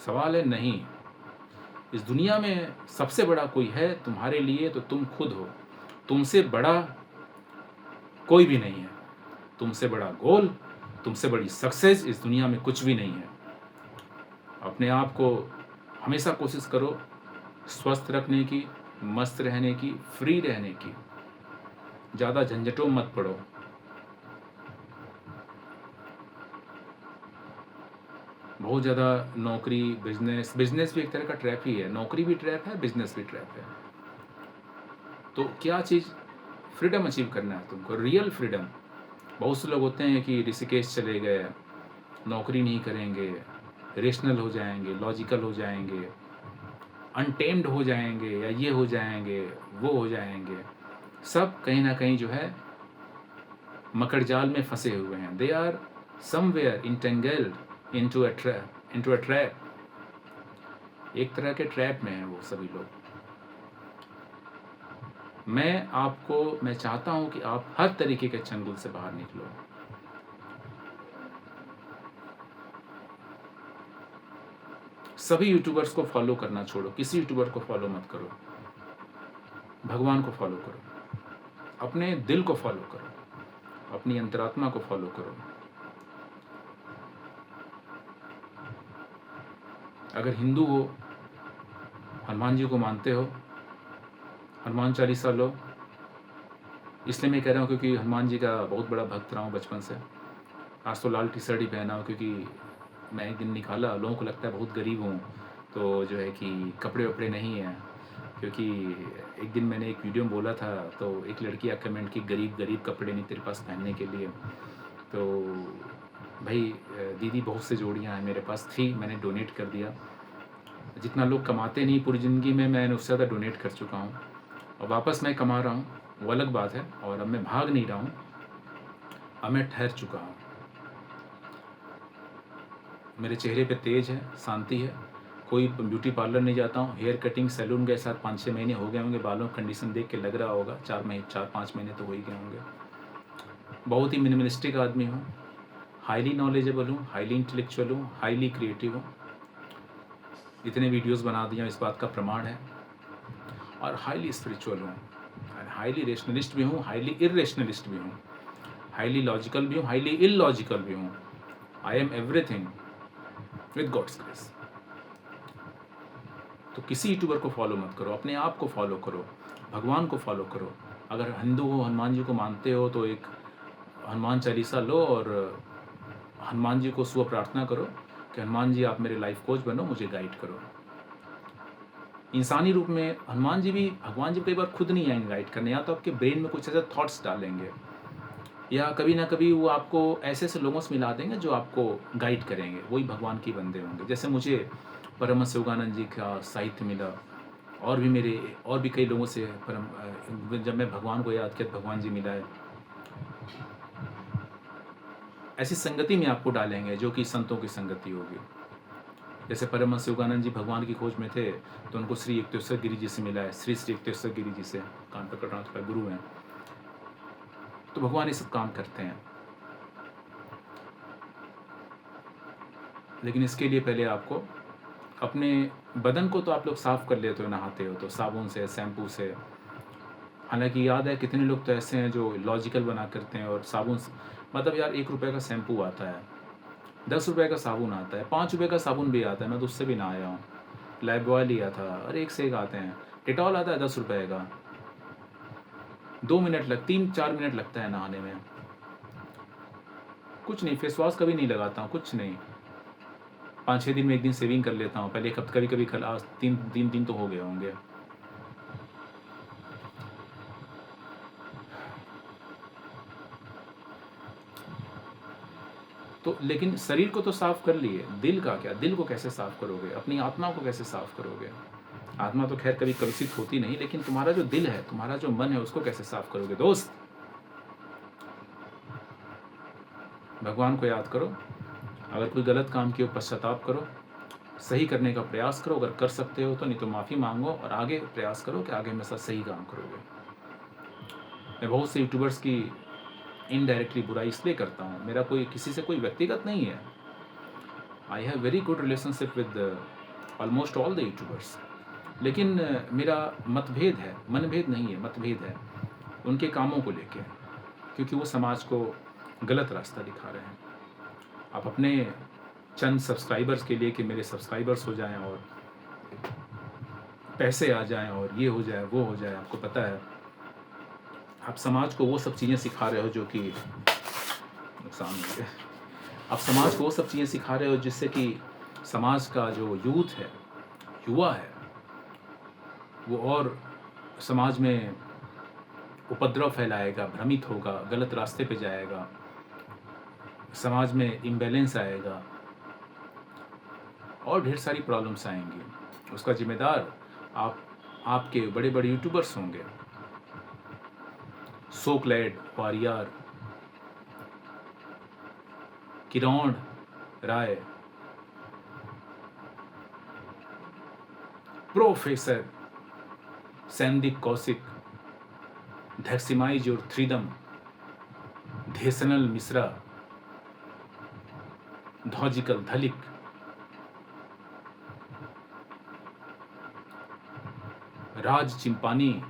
सवाल है नहीं। इस दुनिया में सबसे बड़ा कोई है तुम्हारे लिए तो तुम खुद हो। तुमसे बड़ा कोई भी नहीं है। तुमसे बड़ा गोल, तुमसे बड़ी सक्सेस इस दुनिया में कुछ भी नहीं है। अपने आप को हमेशा कोशिश करो स्वस्थ रखने की, मस्त रहने की, फ्री रहने की। ज़्यादा झंझटों मत पड़ो। बहुत ज़्यादा नौकरी, बिजनेस भी एक तरह का ट्रैप ही है। नौकरी भी ट्रैप है, बिजनेस भी ट्रैप है। तो क्या चीज़ फ्रीडम अचीव करना है तुमको, रियल फ्रीडम। बहुत से लोग होते हैं कि ऋषिकेश चले गए, नौकरी नहीं करेंगे, रेशनल हो जाएंगे, लॉजिकल हो जाएंगे, अनटेम्ड हो जाएंगे, या ये हो जाएंगे, वो हो जाएंगे। सब कहीं ना कहीं जो है मकड़ जाल में फंसे हुए हैं। They are somewhere entangled into a trap. एक तरह के ट्रैप में हैं वो सभी लोग। मैं चाहता हूं कि आप हर तरीके के चंगुल से बाहर निकलो। सभी यूट्यूबर्स को फॉलो करना छोड़ो, किसी यूट्यूबर को फॉलो मत करो। भगवान को फॉलो करो, अपने दिल को फॉलो करो, अपनी अंतरात्मा को फॉलो करो। अगर हिंदू हो, हनुमान जी को मानते हो, हनुमान चालीसा लो। इसलिए मैं कह रहा हूँ क्योंकि हनुमान जी का बहुत बड़ा भक्त रहा हूँ बचपन से। आज तो लाल टी शर्ट ही पहना हूँ क्योंकि मैं एक दिन निकाला, लोगों को लगता है बहुत गरीब हूँ, तो जो है कि कपड़े वपड़े नहीं हैं। क्योंकि एक दिन मैंने एक वीडियो में बोला था तो एक लड़की आ कमेंट की गरीब कपड़े नहीं तेरे पास पहनने के लिए। तो भाई दीदी बहुत से जोड़ियाँ हैं मेरे पास थी, मैंने डोनेट कर दिया। जितना लोग कमाते नहीं पूरी ज़िंदगी में, मैंने उससे ज़्यादा डोनेट कर चुका हूँ। और वापस मैं कमा रहा हूँ, वो अलग बात है। और अब मैं भाग नहीं रहा हूँ, अब मैं ठहर चुका हूँ। मेरे चेहरे पे तेज है, शांति है। कोई ब्यूटी पार्लर नहीं जाता हूँ, हेयर कटिंग सैलून गए साथ 5-6 महीने हो गए होंगे। बालों कंडीशन देख के लग रहा होगा 4-5 महीने तो हो ही गए होंगे। बहुत ही मिनिमलिस्टिक आदमी हूँ, हाईली नॉलेजेबल हूँ, हाईली इंटेलेक्चुअल हूँ, हाईली क्रिएटिव हूँ। इतने वीडियोस बना दिया इस बात का प्रमाण है। और हाईली स्पिरिचुअल हूँ, हाईली रेशनलिस्ट भी हूँ, हाईली इरेशनलिस्ट भी हूँ, हाईली लॉजिकल भी हूँ, हाईली इलॉजिकल भी हूँ। I am everything with God's grace. तो किसी यूट्यूबर को फॉलो मत करो, अपने आप को फॉलो करो, भगवान को फॉलो करो। अगर हिंदू हो, हनुमान जी को मानते हो, तो एक हनुमान चालीसा लो और हनुमान जी को सुबह प्रार्थना करो कि हनुमान जी आप मेरे लाइफ कोच बनो, मुझे गाइड करो। इंसानी रूप में हनुमान जी भी, भगवान जी कई बार खुद नहीं आएंगे गाइड करने, या तो आपके ब्रेन में कुछ ऐसे थॉट्स डालेंगे, या कभी ना कभी वो आपको ऐसे ऐसे लोगों से मिला देंगे जो आपको गाइड करेंगे। वही भगवान के बंदे होंगे। जैसे मुझे परमहंस योगानंद जी का साहित्य मिला, और भी कई लोगों से जब मैं भगवान को याद किया, भगवान जी मिला है। ऐसी संगति में आपको डालेंगे जो कि संतों की संगति होगी। जैसे परमहंस योगानंद जी भगवान की खोज में थे, तो उनको श्री युक्तेश्वर गिरी जी से मिला है, श्री युक्तेश्वर गिरी जी से, कानपुर का ट्रांसफर गुरु हैं। तो भगवान ये सब काम करते हैं, लेकिन इसके लिए पहले आपको अपने बदन को तो आप लोग साफ कर लेते हो, नहाते हो तो साबुन से, शैम्पू से। हालांकि याद है कितने लोग तो ऐसे हैं जो लॉजिकल बना करते हैं और साबुन मतलब यार 1 रुपये का शैम्पू आता है, 10 रुपये का साबुन आता है, 5 रुपये का साबुन भी आता है, मैं तो उससे भी नहाया हूँ। लाइफ बॉय लिया था, अरे एक से एक आते हैं। डेटॉल आता है 10 रुपये का, 3-4 मिनट लगता है नहाने में। कुछ नहीं, फेस वॉश कभी नहीं लगाता हूँ, कुछ नहीं। 5-6 दिन में एक दिन सेविंग कर लेता हूँ, पहले कभी कभी 3 दिन तो हो गए होंगे। तो लेकिन शरीर को तो साफ कर लिए, दिल का क्या? दिल को कैसे साफ करोगे? अपनी आत्मा को कैसे साफ करोगे? आत्मा तो खैर कभी कलुषित होती नहीं, लेकिन तुम्हारा जो दिल है, तुम्हारा जो मन है, उसको कैसे साफ करोगे दोस्त? भगवान को याद करो, अगर कोई गलत काम किया पश्चाताप करो, सही करने का प्रयास करो, अगर कर सकते हो तो, नहीं तो माफ़ी मांगो और आगे प्रयास करो कि आगे हमेशा सही काम करोगे। मैं बहुत से यूट्यूबर्स की इनडायरेक्टली बुराई इसलिए करता हूँ, मेरा कोई किसी से कोई व्यक्तिगत नहीं है। I have very good relationship with almost all the YouTubers, लेकिन मेरा मतभेद है, मनभेद नहीं है, मतभेद है उनके कामों को लेके, क्योंकि वो समाज को गलत रास्ता दिखा रहे हैं। आप अपने चंद सब्सक्राइबर्स के लिए कि मेरे सब्सक्राइबर्स हो जाएं और पैसे आ जाएं और ये हो जाए वो हो जाए, आपको पता है आप समाज को वो सब चीज़ें सिखा रहे हो जो कि नुकसान हो गए। आप समाज को वो सब चीज़ें सिखा रहे हो जिससे कि समाज का जो यूथ है, युवा है, वो और समाज में उपद्रव फैलाएगा, भ्रमित होगा, गलत रास्ते पे जाएगा, समाज में इम्बैलेंस आएगा और ढेर सारी प्रॉब्लम्स आएंगी। उसका जिम्मेदार आपके बड़े बड़े यूट्यूबर्स होंगे, सोकलैड वारियर, किरण राय, प्रोफेसर सैनदीप कौशिक, धैक्सिमाइज और थ्रीदम, धेसनल मिश्रा, धौजिकल धलिक, राज चिंपानी,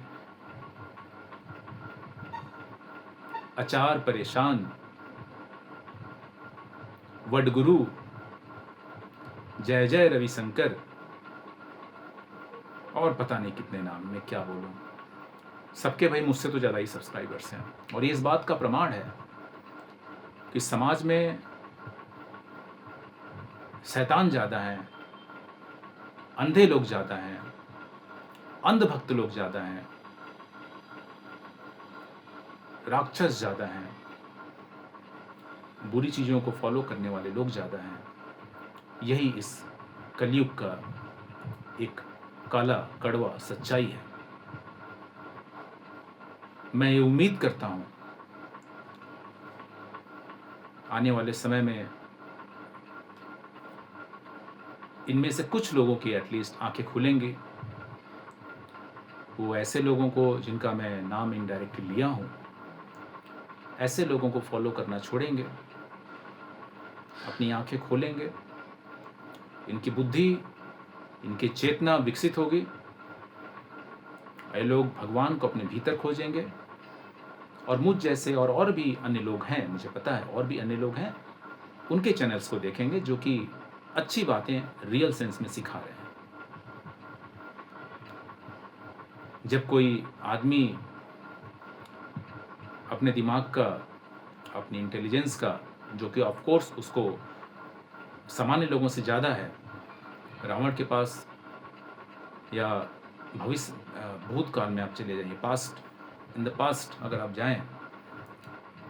आचार परेशान, वडगुरु, जय जय रविशंकर और पता नहीं कितने नाम, मैं क्या बोलूं। सबके भाई मुझसे तो ज़्यादा ही सब्सक्राइबर्स हैं, और ये इस बात का प्रमाण है कि समाज में शैतान ज़्यादा हैं, अंधे लोग ज़्यादा हैं, अंधभक्त लोग ज़्यादा हैं, राक्षस ज़्यादा हैं, बुरी चीज़ों को फॉलो करने वाले लोग ज़्यादा हैं। यही इस कलयुग का एक काला कड़वा सच्चाई है। मैं ये उम्मीद करता हूँ आने वाले समय में इनमें से कुछ लोगों की एटलीस्ट आंखें खुलेंगी। वो ऐसे लोगों को जिनका मैं नाम इनडायरेक्टली लिया हूँ, ऐसे लोगों को फॉलो करना छोड़ेंगे, अपनी आंखें खोलेंगे, इनकी बुद्धि, इनकी चेतना विकसित होगी। ये लोग भगवान को अपने भीतर खोजेंगे, और मुझ जैसे और भी अन्य लोग हैं, मुझे पता है और भी अन्य लोग हैं, उनके चैनल्स को देखेंगे जो कि अच्छी बातें रियल सेंस में सिखा रहे हैं। जब कोई आदमी अपने दिमाग का, अपनी इंटेलिजेंस का, जो कि ऑफ कोर्स उसको सामान्य लोगों से ज़्यादा है, रावण के पास या भविष्य भूतकाल में आप चले जाइए, पास्ट, इन द पास्ट अगर आप जाएं,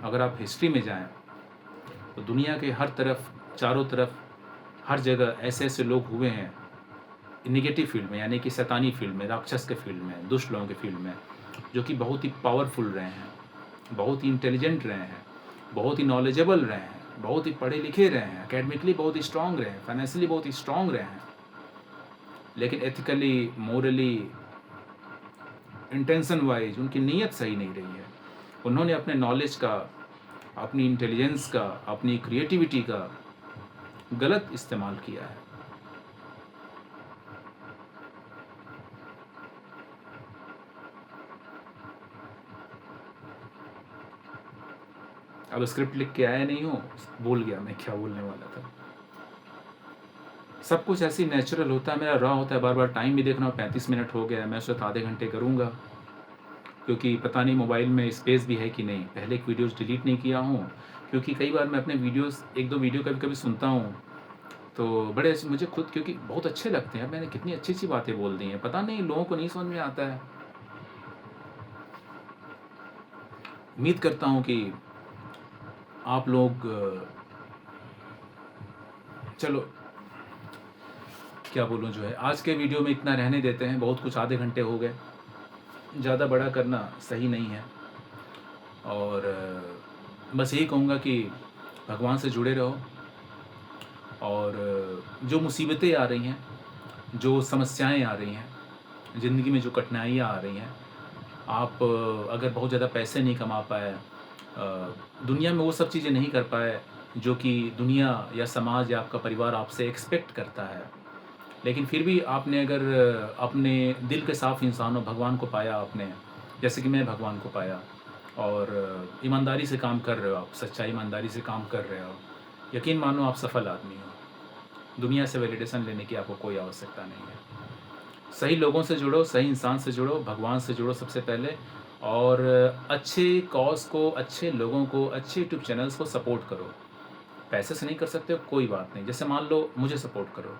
अगर आप हिस्ट्री में जाएं, तो दुनिया के हर तरफ, चारों तरफ, हर जगह ऐसे ऐसे लोग हुए हैं, निगेटिव फील्ड में, यानी कि शैतानी फील्ड में, राक्षस के फील्ड में, दुष्ट लोगों के फील्ड में, जो कि बहुत ही पावरफुल रहे हैं, बहुत ही इंटेलिजेंट रहे हैं, बहुत ही नॉलेजेबल रहे हैं, बहुत ही पढ़े लिखे रहे हैं, एकेडमिकली बहुत ही स्ट्रांग रहे हैं, फाइनेंशियली बहुत ही स्ट्रांग रहे हैं, लेकिन एथिकली, मोरली, इंटेंशन वाइज उनकी नीयत सही नहीं रही है। उन्होंने अपने नॉलेज का, अपनी इंटेलिजेंस का, अपनी क्रिएटिविटी का गलत इस्तेमाल किया है। अब स्क्रिप्ट लिख के आया नहीं हूँ, भूल गया मैं क्या बोलने वाला था। सब कुछ ऐसे ही नेचुरल होता है, मेरा रॉ होता है। बार बार टाइम भी देखना, 35 मिनट हो गया है, मैं सोचा आधे घंटे करूँगा, क्योंकि पता नहीं मोबाइल में स्पेस भी है कि नहीं। पहले एक वीडियोस डिलीट नहीं किया हूँ, क्योंकि कई बार मैं अपने वीडियोस, एक दो वीडियो कभी कभी सुनता हूँ तो बड़े मुझे खुद, क्योंकि बहुत अच्छे लगते हैं। मैंने कितनी अच्छी अच्छी बातें बोल दी हैं, पता नहीं लोगों को नहीं समझ में आता है। उम्मीद करता हूँ कि आप लोग, चलो क्या बोलूँ, जो है आज के वीडियो में इतना रहने देते हैं। बहुत कुछ, आधे घंटे हो गए, ज़्यादा बड़ा करना सही नहीं है। और बस यही कहूँगा कि भगवान से जुड़े रहो, और जो मुसीबतें आ रही हैं, जो समस्याएं आ रही हैं, ज़िंदगी में जो कठिनाइयाँ आ रही हैं, आप अगर बहुत ज़्यादा पैसे नहीं कमा पाए, दुनिया में वो सब चीज़ें नहीं कर पाए जो कि दुनिया या समाज या आपका परिवार आपसे एक्सपेक्ट करता है, लेकिन फिर भी आपने अगर अपने दिल के साफ इंसान हो, भगवान को पाया आपने, जैसे कि मैं भगवान को पाया, और ईमानदारी से काम कर रहे हो, आप सच्चाई ईमानदारी से काम कर रहे हो, यकीन मानो आप सफल आदमी हो। दुनिया से वैलिडेशन लेने की आपको कोई आवश्यकता नहीं है। सही लोगों से जुड़ो, सही इंसान से जुड़ो, भगवान से जुड़ो सबसे पहले, और अच्छे कॉज को, अच्छे लोगों को, अच्छे यूट्यूब चैनल्स को सपोर्ट करो। पैसे से नहीं कर सकते हो, कोई बात नहीं। जैसे मान लो मुझे सपोर्ट करो,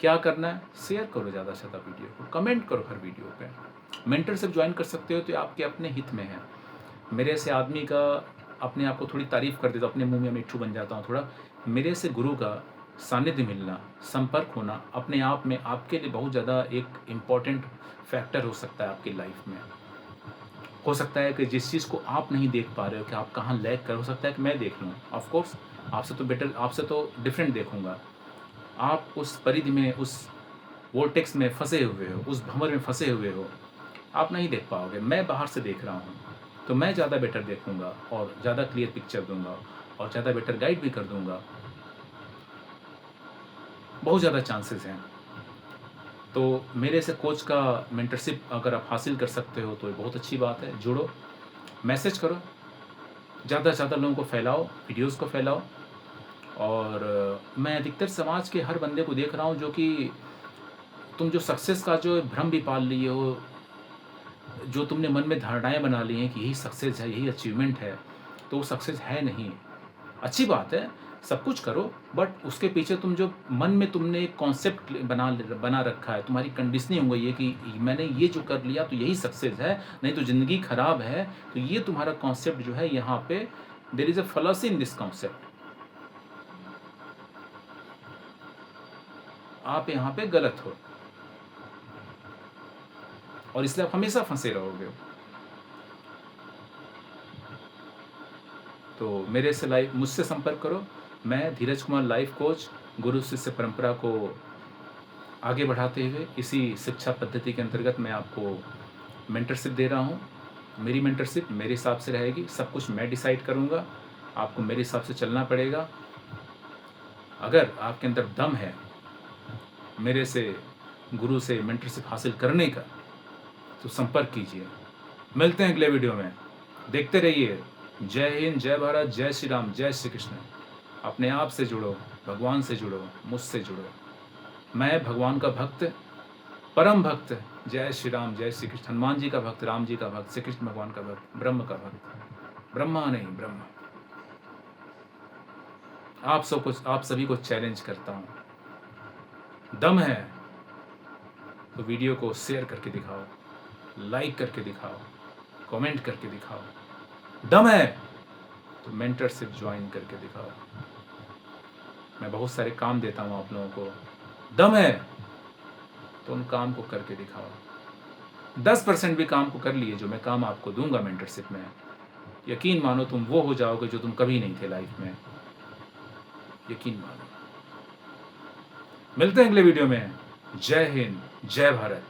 क्या करना है, शेयर करो ज़्यादा से ज़्यादा वीडियो को, कमेंट करो हर वीडियो पे। मेंटरशिप ज्वाइन कर सकते हो तो आपके अपने हित में है। मेरे से आदमी का अपने आप को थोड़ी तारीफ़ कर देता हूँ, अपने मुँह में मिट्ठू बन जाता हूँ थोड़ा। मेरे से गुरु का सानिध्य मिलना, संपर्क होना, अपने आप में आपके लिए बहुत ज़्यादा एक इम्पॉर्टेंट फैक्टर हो सकता है आपकी लाइफ में। हो सकता है कि जिस चीज़ को आप नहीं देख पा रहे हो कि आप कहाँ लैग कर, हो सकता है कि मैं देख लूँ। ऑफ कोर्स आपसे तो बेटर, आपसे तो डिफरेंट देखूँगा। आप उस परिधि में, उस वोर्टेक्स में फँसे हुए हो, उस भंवर में फँसे हुए हो, आप नहीं देख पाओगे। मैं बाहर से देख रहा हूँ, तो मैं ज़्यादा बेटर देखूँगा और ज़्यादा क्लियर पिक्चर दूँगा और ज़्यादा बेटर गाइड भी कर दूँगा। बहुत ज़्यादा चांसेस हैं। तो मेरे से कोच का मेंटरशिप अगर आप हासिल कर सकते हो तो ये बहुत अच्छी बात है। जुड़ो, मैसेज करो, ज़्यादा से ज़्यादा लोगों को फैलाओ, वीडियोस को फैलाओ। और मैं अधिकतर समाज के हर बंदे को देख रहा हूँ जो कि तुम जो सक्सेस का जो भ्रम भी पाल लिए हो, जो तुमने मन में धारणाएँ बना ली हैं कि यही सक्सेस है, यही अचीवमेंट है, तो वो सक्सेस है नहीं। अच्छी बात है, सब कुछ करो, बट उसके पीछे तुम जो मन में तुमने एक कॉन्सेप्ट बना रखा है, तुम्हारी कंडीशनिंग हो गई है कि मैंने ये जो कर लिया तो यही सक्सेस है, नहीं तो ज़िंदगी खराब है। तो ये तुम्हारा कॉन्सेप्ट जो है, यहाँ पे there is a fallacy in this concept. आप यहाँ पे गलत हो और इसलिए आप हमेशा फंसे रहोगे। तो मेरे से मुझसे संपर्क करो। मैं धीरज कुमार लाइफ कोच, गुरु शिष्य परंपरा को आगे बढ़ाते हुए इसी शिक्षा पद्धति के अंतर्गत मैं आपको मेंटरशिप दे रहा हूँ। मेरी मेंटरशिप मेरे हिसाब से रहेगी, सब कुछ मैं डिसाइड करूँगा, आपको मेरे हिसाब से चलना पड़ेगा। अगर आपके अंदर दम है मेरे से, गुरु से मेंटरशिप हासिल करने का, तो संपर्क कीजिए। मिलते हैं अगले वीडियो में, देखते रहिए। जय हिंद, जय भारत, जय श्री राम, जय श्री कृष्ण। अपने आप से जुड़ो, भगवान से जुड़ो, मुझसे जुड़ो। मैं भगवान का भक्त, परम भक्त, जय श्री राम, जय श्री कृष्ण, हनुमान जी का भक्त, राम जी का भक्त, श्री कृष्ण भगवान का भक्त, ब्रह्म का भक्त, ब्रह्मा नहीं ब्रह्म। आप सभी को चैलेंज करता हूँ, दम है तो वीडियो को शेयर करके दिखाओ, लाइक करके दिखाओ, कमेंट करके दिखाओ। दम है तो मेंटरशिप ज्वाइन करके दिखाओ। मैं बहुत सारे काम देता हूँ आप लोगों को। दम है तो उन काम को करके दिखाओ। 10% भी काम को कर लिए जो मैं काम आपको दूंगा मेंटरशिप में, यकीन मानो तुम वो हो जाओगे जो तुम कभी नहीं थे लाइफ में, यकीन मानो। मिलते हैं अगले वीडियो में। जय हिंद, जय भारत।